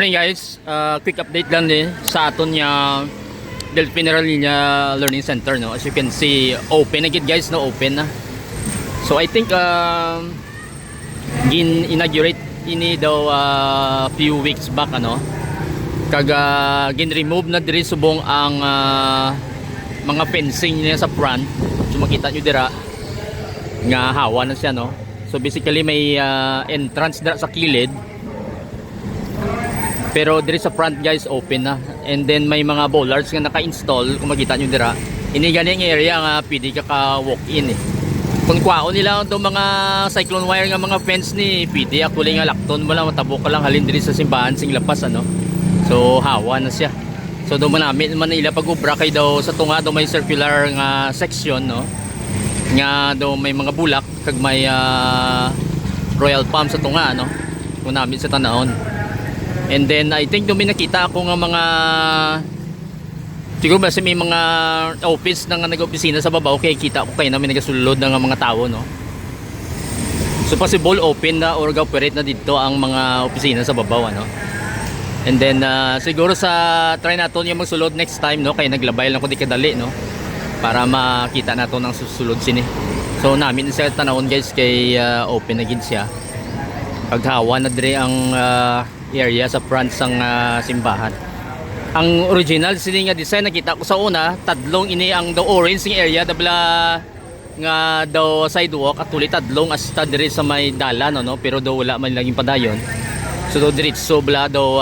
Morning guys, quick update lang din sa aton niya Delfin Linya Learning Center, no. As you can see, open agad guys, no, open na. So I think inaugurate ini daw few weeks back, ano. Gin-remove na diri subong ang mga fencing niya sa front. So makita nyo dira nga hawa na siya, no. So basically may entrance dira sa kilid. Pero diri sa front guys open na, and then may mga bollards nga naka-install. Kung makita nyo dira, ini ganing area nga pwede ka walk in eh. Kung kwaon nila itong mga cyclone wire nga mga fence ni pwede actually nga lakton mo lang, matabok ka lang halin diri sa simbahan sing lapas, ano. So hawa na siya. So do manamit man nila pag ubra kay daw sa tunga daw may circular nga section, no, nga daw may mga bulak kag may royal palm sa tunga, no, kung namin sa tanahon. And then I think doon may nakita ako nga mga siguro ba may mga office na nag-opisina sa babaw, kaya kita ko kayo na may nagasulod ng mga tao, no. So possible open na or operate na dito ang mga opisina sa babaw, ano. And then siguro sa try natin yung magsulod next time, no, kaya naglabay lang ko di kadali, no, para makita nato ng susulod sini. So namin sa tanawon guys kay open na gid siya. Paghawa na dire ang area sa front sang simbahan. Ang original sini nga design nakita ko sa una, tadlong ini ang the orange ng area dabla nga daw sidewalk at tuloy tadlong hasta dire sa may dalan, no, pero daw wala man laging padayon. So do diretso bla daw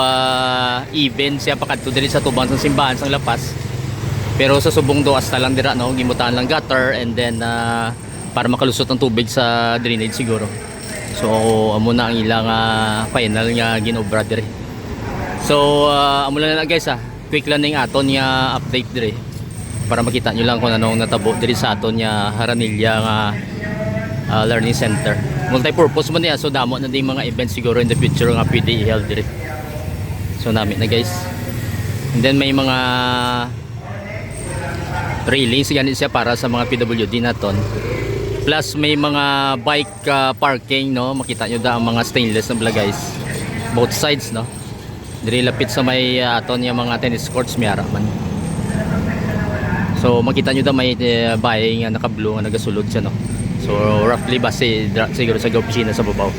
even siya pakadto dire sa tubang sang simbahan sang lapas. Pero sa subong do hasta lang dira, no, gimutan lang gutter, and then para makalusot ang tubig sa drainage siguro. So amo na ang ilang final nga ginobra dire. So amo na guys, quick lang ning aton nga update dire para makita nyo lang kung anong natabo dire sa aton nga Haranilla nga learning center. Multi-purpose man niya, so damo na ding mga events siguro in the future nga pwede i-held dire. So namin na guys. And then may mga railings ganit siya para sa mga PWD naton. Plus may mga bike parking, no, makita nyo da ang mga stainless na bala guys, both sides, no. Diri lapit sa may aton yung mga tennis courts mayara man. So makita nyo da may bahay nga naka-blue nga nagasulod siya, no. So roughly base siguro sa opisina sa babaw.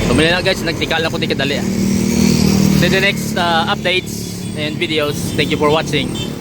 So muli na guys, nagtikal lang ko di kadali. See the next updates and videos. Thank you for watching.